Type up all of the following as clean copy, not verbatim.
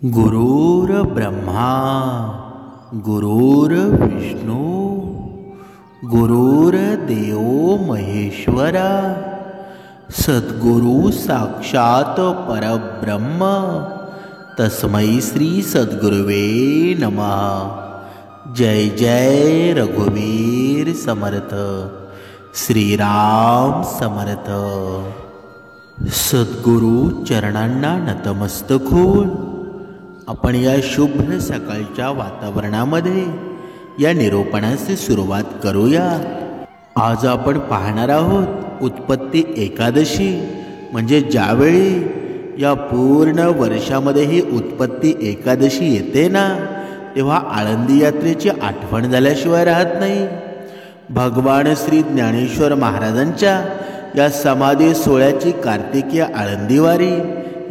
गुरुर्ब्रह्मा गुरुर्विष्णू गुरुर्देव महेश्वरा सद्गुरु साक्षात परब्रह्म तस्मै श्री सद्गुरुवे नमः। जय जय रघुवीर समर्थ श्रीराम समर्थ। सद्गुरु चरणांना नतमस्तक होऊन आपण या शुभ्र सकाळच्या वातावरणामध्ये या निरोपणाची सुरुवात करूया। आज आपण पाहणार आहोत उत्पत्ती एकादशी, म्हणजे ज्यावेळी या पूर्ण वर्षामध्ये ही उत्पत्ती एकादशी येते ना, तेव्हा आळंदी यात्रेची आठवण झाल्याशिवाय राहत नाही। भगवान श्री ज्ञानेश्वर महाराजांच्या या समाधी सोहळ्याची कार्तिकीय आळंदीवारी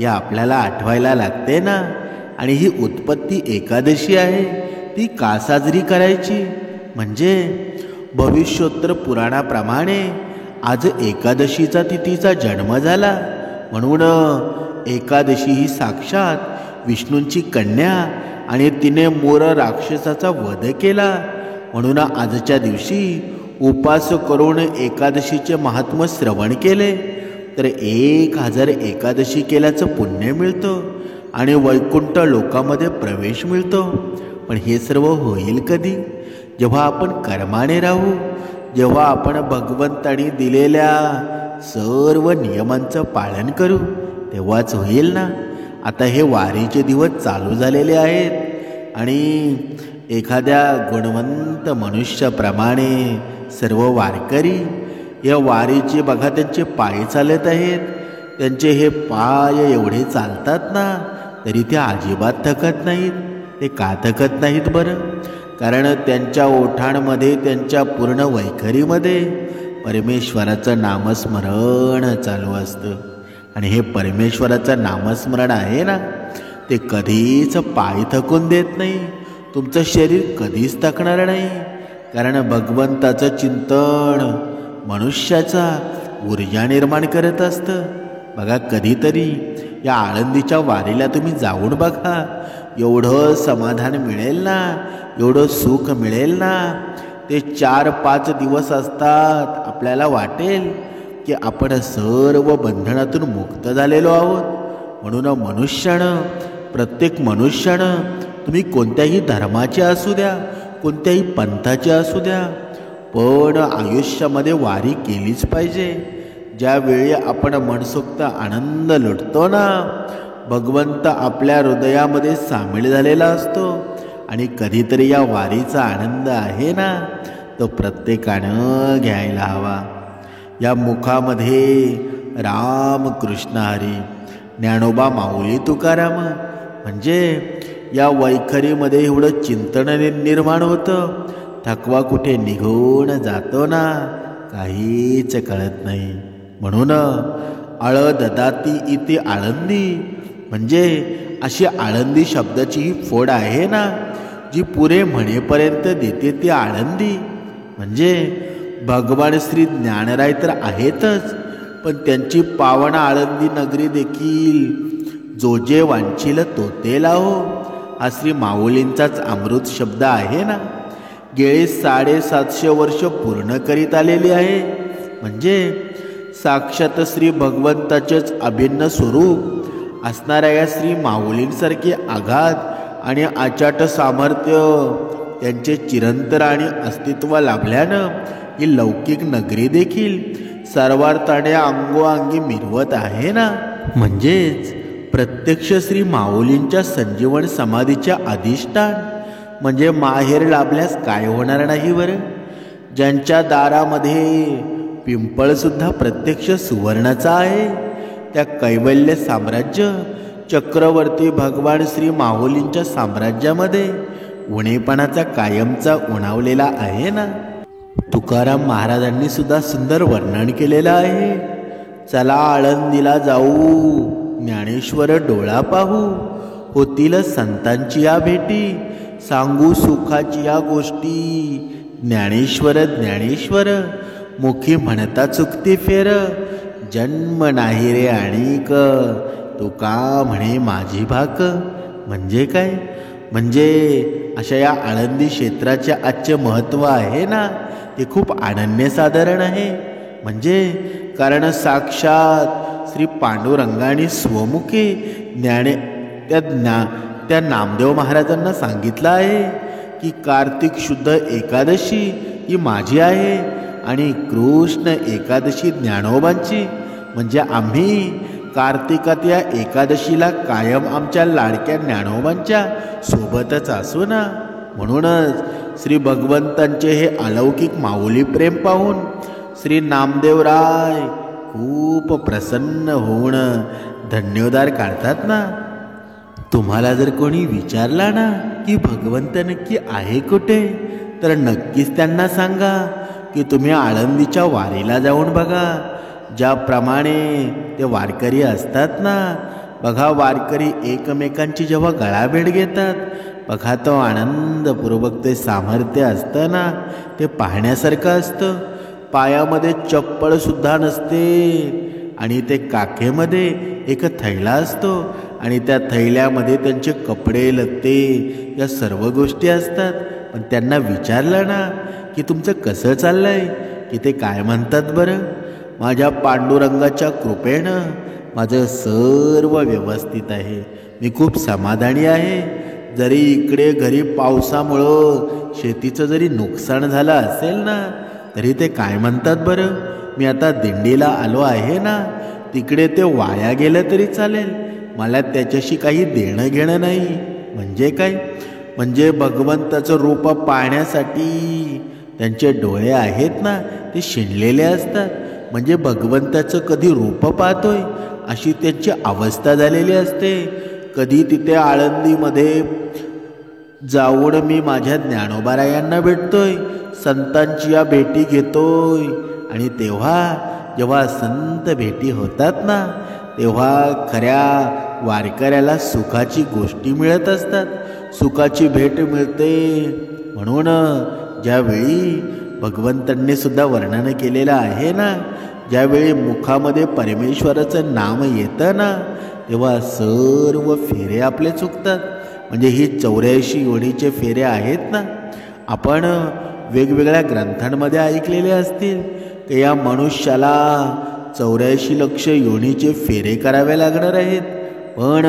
या आपल्याला आठवायला लागते ना। आणि ही उत्पत्ती एकादशी आहे, ती का साजरी करायची? म्हणजे भविष्योत्तर पुराणाप्रमाणे आज एकादशीचा तिथीचा जन्म झाला, म्हणून एकादशी ही साक्षात विष्णूंची कन्या आणि तिने मोर राक्षसाचा वध केला, म्हणून आजच्या दिवशी उपास करून एकादशीचे महात्म्य श्रवण केले तर 1000 एकादशी केल्याचं पुण्य मिळतं आणि वैकुंठ लोकामध्ये प्रवेश मिळतो। पण हे सर्व होईल कधी? जेव्हा आपण कर्माने राहू, जेव्हा आपण भगवंतानी दिलेल्या सर्व नियमांचं पालन करू, तेव्हाच होईल ना। आता हे वारीचे दिवस चालू झालेले आहेत आणि एखाद्या गुणवंत मनुष्याप्रमाणे सर्व वारकरी या वारीचे बघा त्यांचे पाय चालत आहेत। त्यांचे हे पाय एवढे चालतात ना, तरी ते अजिबात थकत नाहीत। ते का थकत नाहीत बरं? कारण त्यांच्या ओठांमध्ये, त्यांच्या पूर्ण वैखरीमध्ये परमेश्वराचं नामस्मरण चालू असतं। आणि हे परमेश्वराचं नामस्मरण आहे ना, ते कधीच पाय थकून देत नाही, तुमचं शरीर कधीच थकणार नाही। कारण भगवंताचं चिंतन मनुष्याचा ऊर्जा निर्माण करत असतं। बघा, कधीतरी या आळंदीच्या वारीला तुम्ही जाऊन बघा, एवढं समाधान मिळेल ना, एवढं सुख मिळेल ना। ते 4-5 दिवस असतात, आपल्याला वाटेल की आपण सर्व बंधनातून मुक्त झालेलो आहोत। म्हणून मनुष्यानं, प्रत्येक मनुष्यानं, तुम्ही कोणत्याही धर्माचे असू द्या, कोणत्याही पंथाचे असू द्या, पण आयुष्यामध्ये वारी केलीच पाहिजे। ज्यावेळी आपण मनसोक्त आनंद लुटतो ना, भगवंत आपल्या हृदयामध्ये सामील झालेला असतो। आणि कधीतरी या वारीचा आनंद आहे ना, तो प्रत्येकानं घ्यायला हवा। या मुखामध्ये राम कृष्ण हरी, ज्ञानोबा माऊली तुकाराम, म्हणजे या वैखरीमध्ये एवढं चिंतन निर्माण होतं, थकवा कुठे निघून जातो ना, काहीच कळत नाही। म्हणून ददाती इथे आळंदी, म्हणजे अशी आळंदी शब्दाची ही फोड आहे ना, जी पुरे म्हणेपर्यंत देते ती आळंदी। म्हणजे भगवान श्री ज्ञानराय तर आहेतच, पण त्यांची पावन आळंदी नगरी देखील जो जे वांछील तो ते लाहो, हा श्री माऊलींचाच अमृत शब्द आहे ना। गेले 750 वर्ष पूर्ण करीत आलेली आहे, म्हणजे साक्षात श्री भगवंताचेच अभिन्न स्वरूप असणाऱ्या या श्री माऊलींसारखे आघात आणि आचाट सामर्थ्य त्यांचे चिरंतर आणि अस्तित्व लाभल्यानं ही लौकिक नगरी देखील सर्वार्थाने अंगोअंगी मिरवत आहे ना। म्हणजेच प्रत्यक्ष श्री माऊलींच्या संजीवन समाधीच्या अधिष्ठान, म्हणजे माहेर लाभल्यास काय होणार नाही बरं? ज्यांच्या दारामध्ये पिंपळ सुद्धा प्रत्यक्ष सुवर्णाचा आहे, त्या कैवल्य साम्राज्य चक्रवर्ती भगवान श्री माऊलींच्या साम्राज्यामध्ये उणेपणाचा कायमचा उणावलेला आहे ना। तुकाराम महाराजांनी सुद्धा सुंदर वर्णन केलेलं आहे। चला आळंदीला जाऊ, ज्ञानेश्वर डोळा पाहू, होतील संतांची या भेटी, सांगू सुखाची या गोष्टी, ज्ञानेश्वर ज्ञानेश्वर मुखी म्हणता चुकती फेर, जन्म नाही रे आणिक, तुका म्हणे माझी भाक, म्हणजे काय? म्हणजे अशा या आळंदी क्षेत्राचे आजचे महत्त्व आहे ना, ते खूप अनन्यसाधारण आहे. म्हणजे कारण साक्षात श्री पांडुरंगाने स्वमुखे त्या नामदेव महाराजांना सांगितलं आहे की कार्तिक शुद्ध एकादशी ही माझी आहे आणि कृष्ण एकादशी ज्ञानोबांची. म्हणजे आम्ही कार्तिकात या एकादशीला कायम आमच्या लाडक्या ज्ञानोबांच्या सोबतच असू ना. म्हणूनच श्री भगवंतांचे हे अलौकिक माऊली प्रेम पाहून श्री नामदेवराय खूप प्रसन्न होऊन धन्योद्गार काढतात ना. तुम्हाला जर कोणी विचारला ना की भगवंत नक्की आहे कुठे, तर नक्कीच त्यांना सांगा की तुम्ही आळंदीच्या वारीला जाऊन बघा. ज्याप्रमाणे ते वारकरी असतात ना, बघा वारकरी एकमेकांची जेव्हा गळाभेट घेतात, बघा तो आनंदपूर्वक ते सामर्थ्य असतं ना, ते पाहण्यासारखं असतं. पायामध्ये चप्पलसुद्धा नसते आणि ते काखेमध्ये एक थैला असतो आणि त्या थैल्यामध्ये त्यांचे कपडे लत्ते या सर्व गोष्टी असतात. पण त्यांना विचारलं ना की तुमचं कसं चाललंय, की ते काय म्हणतात बरं? माझ्या पांडुरंगाच्या कृपेनं माझं सर्व व्यवस्थित आहे, मी खूप समाधानी आहे. जरी इकडे घरी पावसामुळं शेतीचं जरी नुकसान झालं असेल ना, तरी ते काय म्हणतात बरं? मी आता दिंडीला आलो आहे ना, तिकडे ते वाया गेलं तरी चालेल, मला त्याच्याशी काही देणं घेणं नाही. म्हणजे काय? म्हणजे भगवंताचं रूप पाहण्यासाठी त्यांचे डोळे आहेत ना, ते शिणलेले असतात. म्हणजे भगवंताचं कधी रूप पाहतोय अशी त्यांची अवस्था झालेली असते. कधी तिथे आळंदीमध्ये जाऊन मी माझ्या ज्ञानोबारायांना भेटतोय, संतांची या भेटी घेतोय. आणि जेव्हा संत भेटी होतात ना, तेव्हा खऱ्या वारकऱ्याला सुखाची गोष्टी मिळत असतात, सुखाची भेट मिळते. म्हणून ज्यावेळी भगवंतांनी सुद्धा वर्णन केलेलं आहे ना, ज्यावेळी मुखामध्ये परमेश्वराचं नाम येतं ना, तेव्हा सर्व फेरे आपले चुकतात. म्हणजे ही 84 योनीचे फेरे आहेत ना, आपण वेगवेगळ्या ग्रंथांमध्ये ऐकलेले असतील की या मनुष्याला 84 लक्ष योनीचे फेरे करावे लागणार आहेत. पण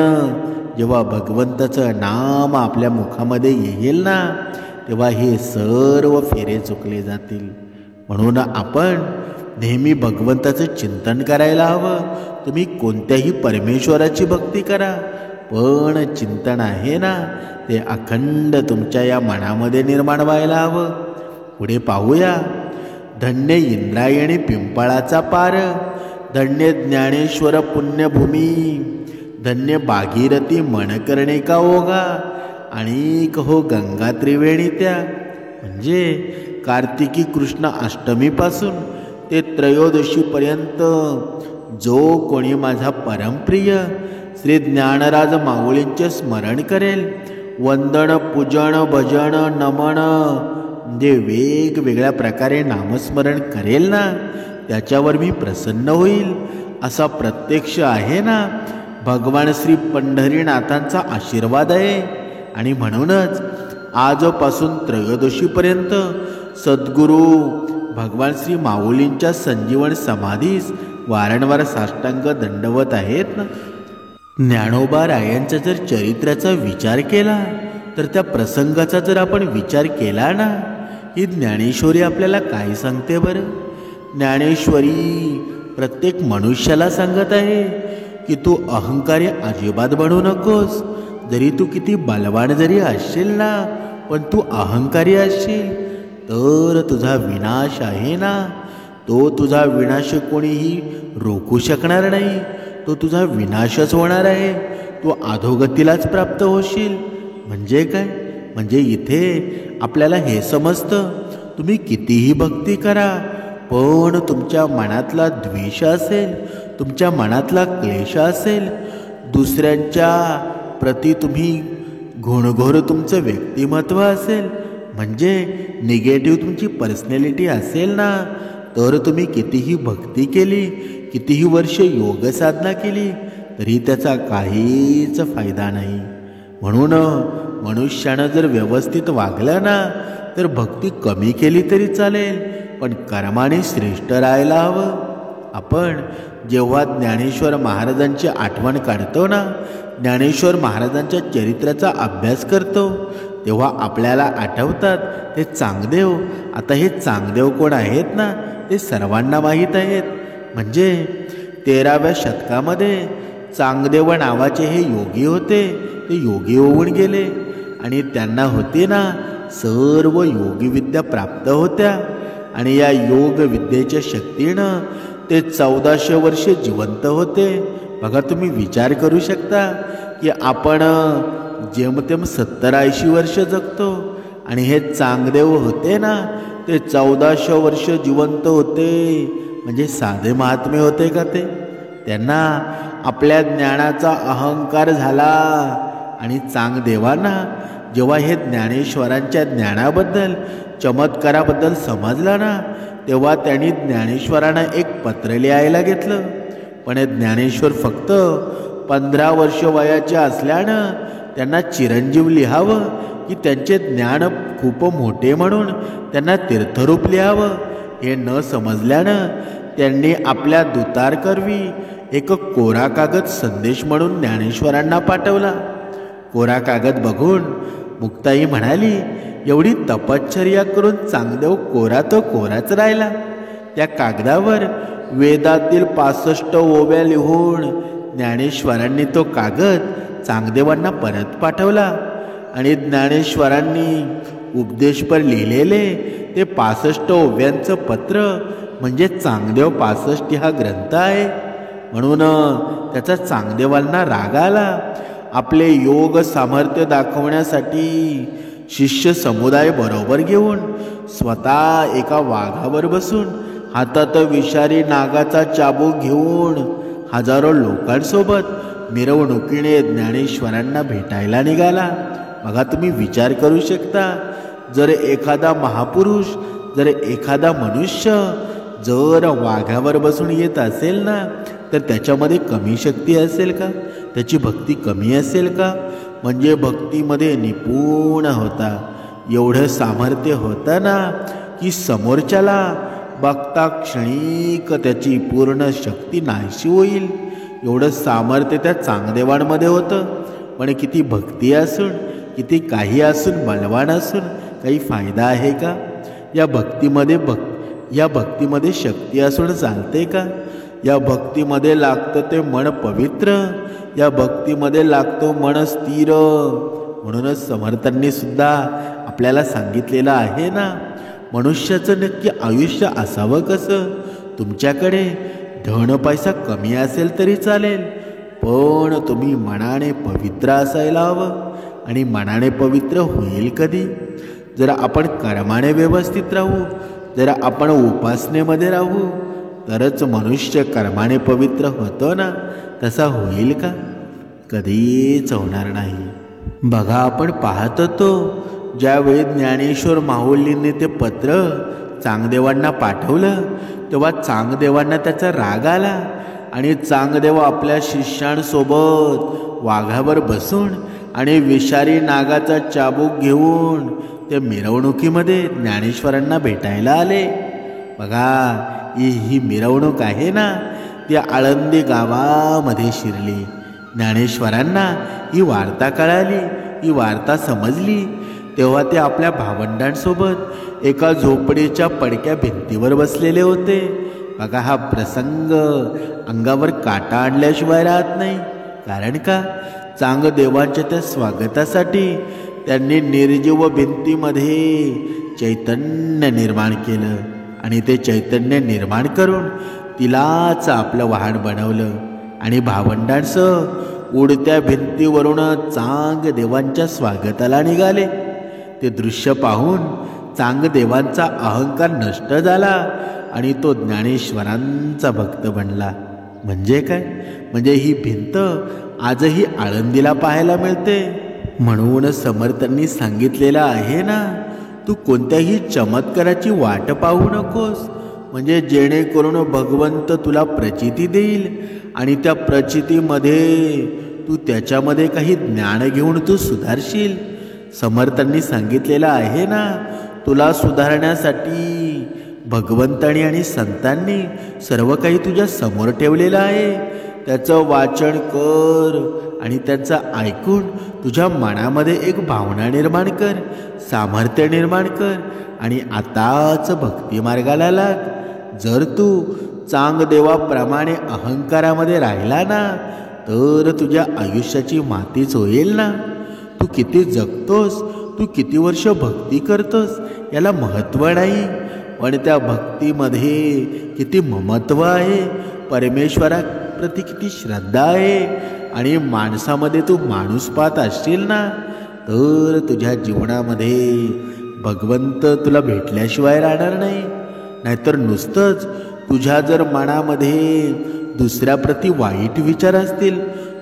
जेव्हा भगवंताचं नाम आपल्या मुखामध्ये येईल ना, तेव्हा हे सर्व फेरे चुकले जातील. म्हणून आपण नेहमी भगवंताचं चिंतन करायला हवं. तुम्ही कोणत्याही परमेश्वराची भक्ती करा, पण चिंतन आहे ना, ते अखंड तुमच्या या मनामध्ये निर्माण व्हायला हवं. पुढे पाहूया. धन्य इंद्रायणी पिंपळाचा पार, धन्य ज्ञानेश्वर पुण्यभूमी, धन्य भागीरथी मन करणे का ओघा, आणि कहो गंगा त्रिवेणी त्या. म्हणजे कार्तिकी कृष्ण अष्टमीपासून ते त्रयोदशीपर्यंत जो कोणी माझा परमप्रिय श्री ज्ञानराज माऊलींचे स्मरण करेल, वंदन पूजन भजन नमन म्हणजे वेगवेगळ्या प्रकारे नामस्मरण करेल ना, त्याच्यावर मी प्रसन्न होईल असा प्रत्यक्ष आहे ना भगवान श्री पंढरीनाथांचा आशीर्वाद आहे. आणि म्हणूनच आजपासून त्रयोदशीपर्यंत सद्गुरू भगवान श्री माऊलींच्या संजीवन समाधीस वारंवार साष्टांग दंडवत आहेत ना. ज्ञानोबा रायांच्या जर चरित्राचा विचार केला, तर त्या प्रसंगाचा जर आपण विचार केला ना, ही ज्ञानेश्वरी आपल्याला काय सांगते बरं? ज्ञानेश्वरी प्रत्येक मनुष्याला सांगत आहे की तू अहंकारी अजिबात बनू नकोस. जरी तू किती बलवान जरी असशील ना, पण तू अहंकारी असशील तर तुझा विनाश आहे ना, तो तुझा विनाश कोणीही रोखू शकणार नाही. तो तुझा विनाशच होणार आहे, तू अधोगतीलाच प्राप्त होशील. म्हणजे काय? म्हणजे इथे आपल्याला हे समजतं, तुम्ही कितीही भक्ती करा, पण तुमच्या मनातला द्वेष असेल, तुमच्या मनातला क्लेश असेल, दुसऱ्यांच्या प्रति तुम्ही घुणघोर तुमचं व्यक्तिमत्व असेल, म्हणजे निगेटिव्ह तुमची पर्सनॅलिटी असेल ना, तर तुम्ही कितीही भक्ती केली, कितीही वर्ष योग साधना केली, तरी त्याचा काहीच फायदा नाही. म्हणून मनुष्यानं जर व्यवस्थित वागलं ना तर भक्ती कमी केली तरी चालेल, पण कर्माने श्रेष्ठ राहायला हवं. आपण जेव्हा ज्ञानेश्वर महाराजांची आठवण काढतो ना, ज्ञानेश्वर महाराजांच्या चरित्राचा अभ्यास करतो, तेव्हा आपल्याला आठवतात ते चांगदेव. आता हे चांगदेव कोण आहेत ना ते सर्वांना माहीत आहेत. म्हणजे 13व्या शतकामध्ये चांगदेव नावाचे हे योगी होते. ते योगी होऊन गेले आणि त्यांना होते ना सर्व योगविद्या प्राप्त होत्या. आणि या योग विद्येच्या शक्तीनं ते 1400 वर्षे जिवंत होते. बघा, तुम्ही विचार करू शकता की आपण जेमतेम 70-80 वर्ष जगतो आणि हे चांगदेव होते ना ते 1400 वर्ष जिवंत होते. म्हणजे साधे महात्मे होते का ते? त्यांना आपल्या ज्ञानाचा अहंकार झाला. आणि चांगदेवांना जेव्हा हे ज्ञानेश्वरांच्या ज्ञानाबद्दल चमत्काराबद्दल समजलं ना, तेव्हा त्यांनी ज्ञानेश्वरांना एक पत्र लिहायला घेतलं. पण ज्ञानेश्वर फक्त 15 वर्ष वयाचे असल्यानं त्यांना चिरंजीव लिहावं की त्यांचे ज्ञान खूप मोठे म्हणून त्यांना तीर्थरूप लिहावं हे न समजल्यानं त्यांनी आपल्या दूतारकरवी एक कोरा कागद संदेश म्हणून ज्ञानेश्वरांना पाठवला. कोरा कागद बघून मुक्ताई म्हणाली, एवढी तपश्चर्या करून चांगदेव कोरा तो कोराच राहिला. त्या कागदावर वेदातील 65 ओव्या लिहून ज्ञानेश्वरांनी तो कागद चांगदेवांना परत पाठवला. आणि ज्ञानेश्वरांनी उपदेशपर लिहिलेले ते 65 ओव्यांचं पत्र म्हणजे चांगदेव 65 हा ग्रंथ आहे. म्हणून त्याचा चांगदेवांना राग आला. आपले योग सामर्थ्य दाखवण्यासाठी शिष्य समुदाय बरोबर घेऊन स्वतः एका वाघावर बसून हातात विषारी नागाचा चाबूक घेऊन हजारो लोकांसोबत मिरवणुकीने ज्ञानेश्वरांना भेटायला निघाला. बघा, तुम्ही विचार करू शकता, जर एखादा महापुरुष, जर एखादा मनुष्य जर वाघावर बसून येत असेल ना तर त्याच्यामध्ये कमी शक्ती असेल का? त्याची भक्ती कमी असेल का? म्हणजे भक्तीमध्ये निपुण होता. एवढं सामर्थ्य होतं ना की समोरच्याला बघता क्षणिक त्याची पूर्ण शक्ती नाहीशी होईल. एवढं सामर्थ्य त्या चांगदेवांमध्ये होतं. पण किती भक्ती असून, किती काही असून, बलवान असून काही फायदा आहे का? या भक्तीमध्ये शक्ती असून चालते का? या भक्तीमध्ये लागतं ते मन पवित्र, या भक्तीमध्ये लागतो मन स्थिर. म्हणूनच समर्थांनी सुद्धा आपल्याला सांगितलेलं आहे ना, मनुष्याचं नक्की आयुष्य असावं कसं? तुमच्याकडे धन पैसा कमी असेल तरी चालेल, पण तुम्ही मनाने पवित्र असायला हवं. आणि मनाने पवित्र होईल कधी? जर आपण कर्माने व्यवस्थित राहू, जर आपण उपासनेमध्ये राहू, तरच मनुष्य कर्माने पवित्र होतो ना. तसा होईल का? कधीच होणार नाही. बघा, आपण पाहत होतो ज्यावेळी ज्ञानेश्वर माऊलींनी ते पत्र चांगदेवांना पाठवलं तेव्हा चांगदेवांना त्याचा राग आला. आणि चांगदेव आपल्या शिष्यांसोबत वाघावर बसून आणि विषारी नागाचा चाबूक घेऊन ते मिरवणुकीमध्ये ज्ञानेश्वरांना भेटायला आले. बघा, ही मिरवणूक आहे ना ती आळंदी गावामध्ये शिरली. ज्ञानेश्वरांना ही वार्ता कळाली, ही वार्ता समजली. तेव्हा ते आपल्या भावंडांसोबत एका झोपडीच्या पडक्या भिंतीवर बसलेले होते. बघा, हा प्रसंग अंगावर काटा आणल्याशिवाय राहत नाही. कारण का? चांगदेवांच्या त्या स्वागतासाठी त्यांनी निर्जीव भिंतीमध्ये चैतन्य निर्माण केलं. आणि ते चैतन्य निर्माण करून तिलाच आपलं वाहन बनवलं. आणि भावंडांसह उडत्या भिंतीवरून चांगदेवांच्या स्वागताला निघाले. ते दृश्य पाहून चांगदेवांचा अहंकार नष्ट झाला आणि तो ज्ञानेश्वरांचा भक्त बनला. म्हणजे काय? म्हणजे ही भिंत आजही आळंदीला पाहायला मिळते. म्हणून समर्थांनी सांगितलेलं आहे ना, तू कोणत्याही चमत्काराची वाट पाहू नकोस. म्हणजे जेणेकरून भगवंत तुला प्रचिती देईल आणि त्या प्रचितीमध्ये तू त्याच्यामध्ये काही ज्ञान घेऊन तू सुधारशील. समर्थांनी सांगितलेलं आहे ना, तुला सुधारण्यासाठी भगवंतांनी आणि संतांनी सर्व काही तुझ्या समोर ठेवलेलं आहे. त्याचं वाचन कर आणि त्याचं ऐकून तुझ्या मनामध्ये एक भावना निर्माण कर, सामर्थ्य निर्माण कर आणि आताच भक्ती मार्गाला लाग. जर तू चांगदेवाप्रमाणे अहंकारामध्ये राहिला ना, तर तुझ्या आयुष्याची मातीच होईल ना. तू किती जगतोस, तू किती वर्ष भक्ती करतोस याला महत्त्व नाही, पण त्या भक्तीमध्ये किती ममत्व आहे, परमेश्वराप्रती किती श्रद्धा आहे आणि माणसामध्ये तू माणूस पाहत असशील ना, तर तुझ्या जीवनामध्ये भगवंत तुला भेटल्याशिवाय राहणार नाही. नाहीतर नुसतंच तुझ्या जर मनामध्ये दुसऱ्याप्रती वाईट विचार असतील,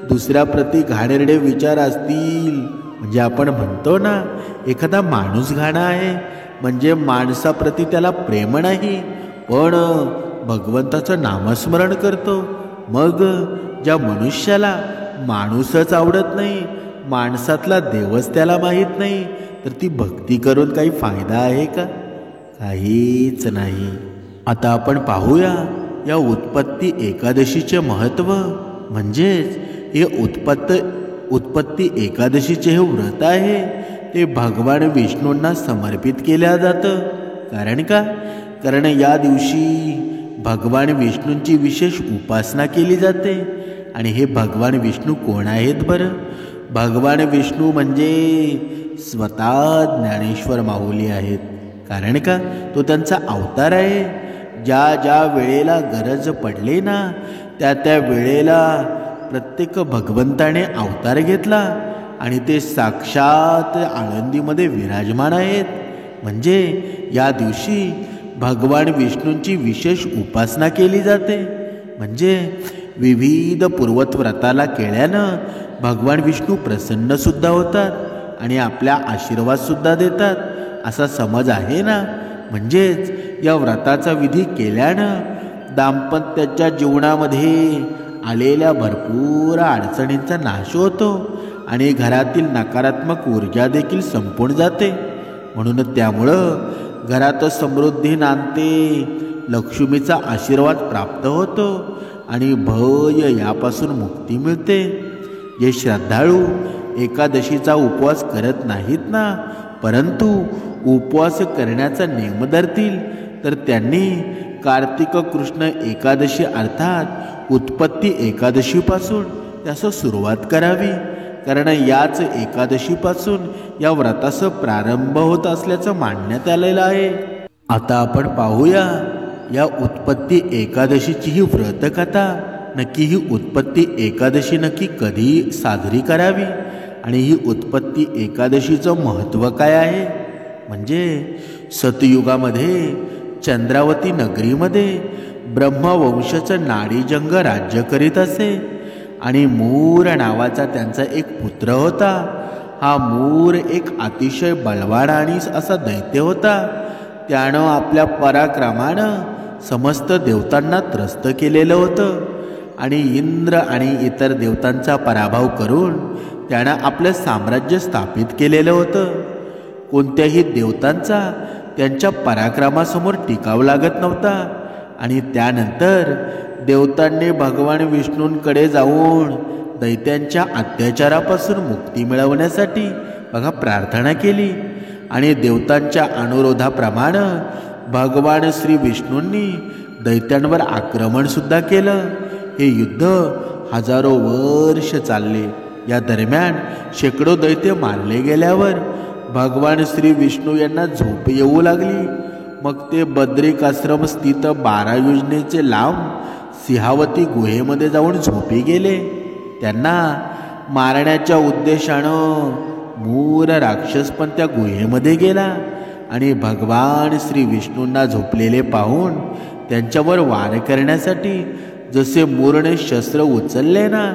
दुसऱ्याप्रती घाणेरडे विचार असतील, म्हणजे आपण म्हणतो ना एखादा माणूस घाणा आहे म्हणजे माणसाप्रती त्याला प्रेम नाही, पण भगवंताचं नामस्मरण करतो. मग ज्या मनुष्याला माणूसच आवडत नाही, माणसातला देवच त्याला माहीत नाही, तर ती भक्ती करून काही फायदा आहे का? काहीच नाही. आता आपण पाहूया या उत्पत्ती एकादशीचे महत्त्व. म्हणजेच हे उत्पत्ती एकादशीचे हे व्रत आहे ते भगवान विष्णूंना समर्पित केल्या जातं. कारण का? कारण या दिवशी भगवान विष्णूंची विशेष उपासना केली जाते. आणि हे भगवान विष्णू कोण आहेत बरं? भगवान विष्णू म्हणजे स्वतः ज्ञानेश्वर माऊली आहेत. कारण का? तो त्यांचा अवतार आहे. ज्या ज्या वेळेला गरज पडली ना, त्या त्या वेळेला प्रत्येक भगवंताने अवतार घेतला आणि ते साक्षात आळंदीमध्ये विराजमान आहेत. म्हणजे या दिवशी भगवान विष्णूंची विशेष उपासना केली जाते. म्हणजे विविध पूर्वत व्रताला केल्यानं भगवान विष्णू प्रसन्नसुद्धा होतात आणि आपल्या आशीर्वादसुद्धा देतात असा समज आहे ना. म्हणजेच या व्रताचा विधी केल्यानं दाम्पत्याच्या जीवनामध्ये आलेल्या भरपूर अडचणींचा नाश होतो आणि घरातील नकारात्मक ऊर्जा देखील संपून जाते. म्हणून त्यामुळं घरात समृद्धी नांदते, लक्ष्मीचा आशीर्वाद प्राप्त होतो आणि भय यापासून मुक्ती मिळते. जे श्रद्धाळू एकादशीचा उपवास करत नाहीत ना, परंतु उपवास करण्याचा नियम धरतील, तर त्यांनी कार्तिक कृष्ण एकादशी अर्थात उत्पत्ती एकादशीपासून त्यास सुरुवात करावी. कारण याच एकादशीपासून या व्रतास प्रारंभ होत असल्याचं मानण्यात आलेलं आहे. आता आपण पाहूया या उत्पत्ती एकादशीची ही व्रतकथा. नक्की ही उत्पत्ती एकादशी नक्की कधी साजरी करावी आणि ही उत्पत्ती एकादशीचं महत्त्व काय आहे? म्हणजे सतयुगामध्ये चंद्रावती नगरीमध्ये ब्रह्मवंशाचं नाडीजंग राज्य करीत असे आणि मूर नावाचा त्यांचा एक पुत्र होता. हा मूर एक अतिशय बलवान आणि असा दैत्य होता. त्यानं आपल्या पराक्रमानं समस्त देवतांना त्रस्त केलेलं होतं आणि इंद्र आणि इतर देवतांचा पराभव करून त्यानं आपलं साम्राज्य स्थापित केलेलं होतं. कोणत्याही देवतांचा त्यांच्या पराक्रमासमोर टिकाव लागत नव्हता. आणि त्यानंतर देवतांनी भगवान विष्णूंकडे जाऊन दैत्यांच्या अत्याचारापासून मुक्ती मिळवण्यासाठी बघा प्रार्थना केली आणि देवतांच्या अनुरोधाप्रमाणे भगवान श्री विष्णूंनी दैत्यांवर आक्रमणसुद्धा केलं. हे युद्ध हजारो वर्ष चालले. या दरम्यान शेकडो दैत्य मारले गेल्यावर भगवान श्री विष्णू यांना झोप येऊ लागली. मग ते बद्रिकाश्रम स्थित 12 योजनेचे लांब सिंहावती गुहेमध्ये जाऊन झोपी गेले. त्यांना मारण्याच्या उद्देशानं मूर राक्षस पण त्या गुहेमध्ये गेला आणि भगवान श्री विष्णूंना झोपलेले पाहून त्यांच्यावर वार करण्यासाठी जसे मूरने शस्त्र उचलले ना,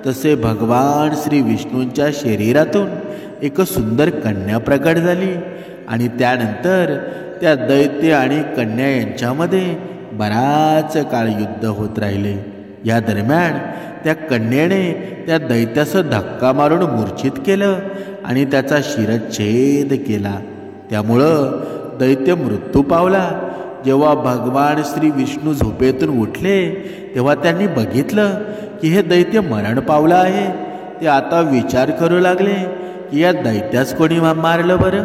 तसे भगवान श्री विष्णूंच्या शरीरातून एक सुंदर कन्या प्रकट झाली आणि त्यानंतर त्या दैत्य आणि कन्या यांच्यामध्ये बराच काळ युद्ध होत राहिले. या दरम्यान त्या कन्येने त्या दैत्याचं धक्का मारून मूर्छित केलं आणि त्याचा शिरच्छेद केला. त्यामुळं दैत्य मृत्यू पावला. जेव्हा भगवान श्री विष्णू झोपेतून उठले तेव्हा त्यांनी बघितलं की हे दैत्य मरण पावलं आहे. ते आता विचार करू लागले की या दैत्यास कोणी मारलं बरं.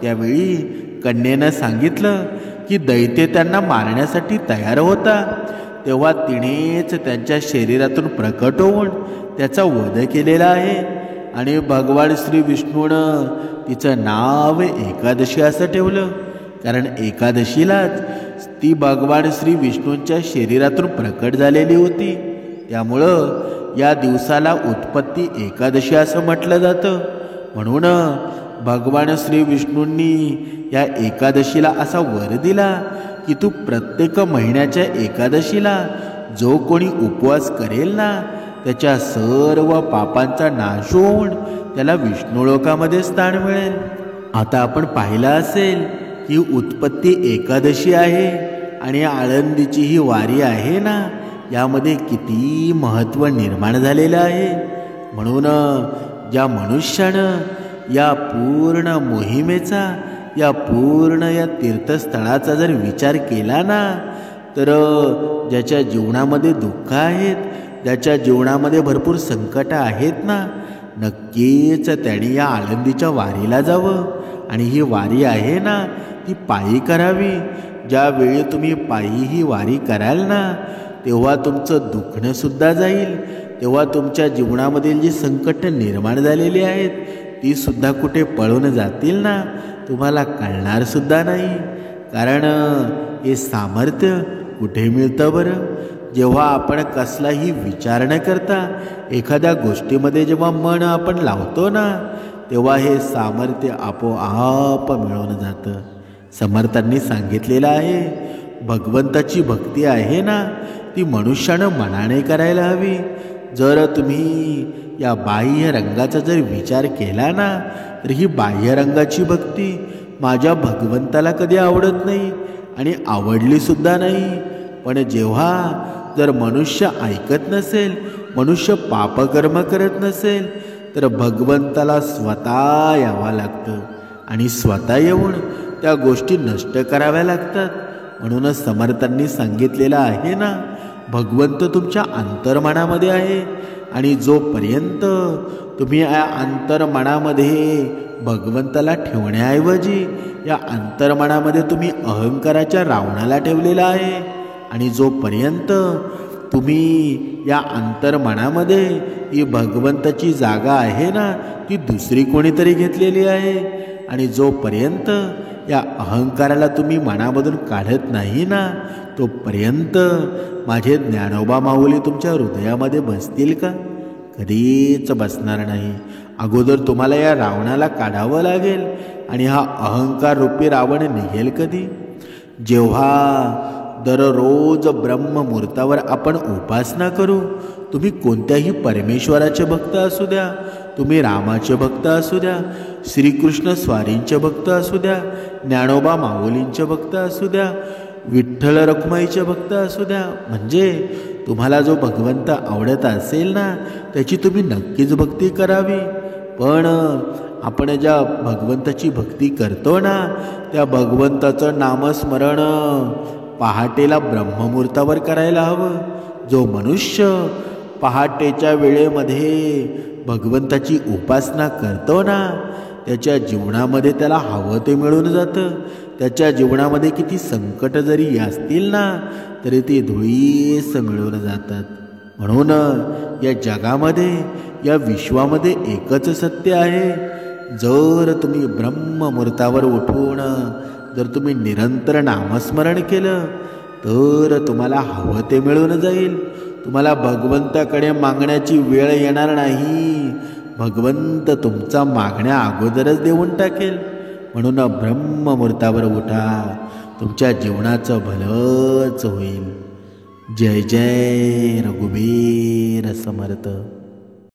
त्यावेळी कन्येनं सांगितलं की दैत्य त्यांना मारण्यासाठी तयार होता. तेव्हा तिनेच त्यांच्या शरीरातून प्रकट होऊन त्याचा वध केलेला आहे. आणि भगवान श्री विष्णूनं तिचं नाव एकादशी असं ठेवलं, कारण एकादशीलाच ती भगवान श्री विष्णूंच्या शरीरातून प्रकट झालेली होती. त्यामुळं या दिवसाला उत्पत्ती एकादशी असं म्हटलं जातं. म्हणून भगवान श्री विष्णूंनी या एकादशीला असा वर दिला की तू प्रत्येक महिन्याच्या एकादशीला जो कोणी उपवास करेल ना त्याच्या सर्व पापांचा नाश होऊन त्याला विष्णू लोकामध्ये स्थान मिळेल. आता आपण पाहिलं असेल की उत्पत्ती एकादशी आहे आणि आळंदीची ही वारी आहे ना, यामध्ये किती महत्त्व निर्माण झालेलं आहे. म्हणून ज्या मनुष्यानं या पूर्ण मोहिमेचा, या पूर्ण या तीर्थस्थळाचा जर विचार केला ना, तर ज्याच्या जीवनामध्ये दुःख आहेत, ज्याच्या जीवनामध्ये भरपूर संकट आहेत ना, नक्कीच त्याने या आळंदीच्या वारीला जावं. आणि ही वारी आहे ना ती पायी करावी. ज्यावेळी तुम्ही पायी ही वारी कराल ना तेव्हा तुमचं दुखणंसुद्धा जाईल. तेव्हा तुमच्या जीवनामधील जी संकट निर्माण झालेली आहेत ती सुद्धा कुठे पळून जातील ना, तुम्हाला कळणारसुद्धा नाही. कारण हे सामर्थ्य कुठे मिळतं बरं? जेव्हा आपण कसलाही विचार न करता एखाद्या गोष्टीमध्ये जेव्हा मन आपण लावतो ना तेव्हा हे सामर्थ्य आपोआप मिळून जातं. समर्थांनी सांगितलेलं आहे, भगवंताची भक्ती आहे ना ती मनुष्यानं मनाने करायला हवी. जर तुम्ही या बाह्य रंगाचा जर विचार केला ना तर ही बाह्य रंगाची भक्ती माझ्या भगवंताला कधी आवडत नाही आणि आवडलीसुद्धा नाही. पण जेव्हा जर मनुष्य ऐकत नसेल, मनुष्य पापकर्म करत नसेल, तर भगवंताला स्वतः यावं लागतं आणि स्वतः येऊन त्या गोष्टी नष्ट कराव्या लागतात. म्हणूनच समर्थांनी सांगितलेलं आहे ना, भगवंत तुमच्या अंतर्मनामध्ये आहे आणि जोपर्यंत तुम्ही या अंतर्मनामध्ये भगवंताला ठेवण्याऐवजी या अंतर्मनामध्ये तुम्ही अहंकाराच्या रावणाला ठेवलेला आहे आणि जोपर्यंत तुम्ही या अंतर्मनामध्ये ही भगवंताची जागा आहे ना ती दुसरी कोणीतरी घेतलेली आहे आणि जोपर्यंत या अहंकाराला तुम्ही मनामधून काढत नाही ना तोपर्यंत माझे ज्ञानोबा माऊली तुमच्या हृदयामध्ये बसतील का? कधीच बसणार नाही. अगोदर तुम्हाला या रावणाला काढावं लागेल आणि हा अहंकार रूपी रावण निघेल कधी? जेव्हा दररोज ब्रह्ममुहूर्तावर आपण उपासना करू. तुम्ही कोणत्याही परमेश्वराचे भक्त असू द्या, तुम्ही रामाचे भक्त असू द्या, श्रीकृष्ण स्वारींचे भक्त असू द्या, ज्ञानोबा माऊलींचे भक्त असू द्या, विठ्ठल रखुमाईचे भक्त असू द्या, म्हणजे तुम्हाला जो भगवंत आवडत असेल ना त्याची तुम्ही नक्कीच भक्ती करावी. पण आपण ज्या भगवंताची भक्ती करतो ना त्या भगवंताचं नामस्मरण पहाटेला ब्रह्ममुहूर्तावर करायला हवं. जो मनुष्य पहाटेच्या वेळेमध्ये भगवंताची उपासना करतो ना त्याच्या जीवनामध्ये त्याला हवं ते मिळून जातं. त्याच्या जीवनामध्ये किती संकट जरी असतील ना तरी ते धुळीस मिळून जातात. म्हणून या जगामध्ये, या विश्वामध्ये एकच सत्य आहे. जर तुम्ही ब्रह्ममुहूर्तावर उठून जर तुम्ही निरंतर नामस्मरण केलं तर तुम्हाला हवं ते मिळून जाईल. तुम्हाला भगवंताकडे मागण्याची वेळ येणार नाही. भगवंत तुमचा मागण्या अगोदरच देऊन टाकेल. म्हणून ब्रह्ममुहूर्तावर उठा, तुमच्या जीवनाचं भलंच होईल. जय जय रघुवीर समर्थ.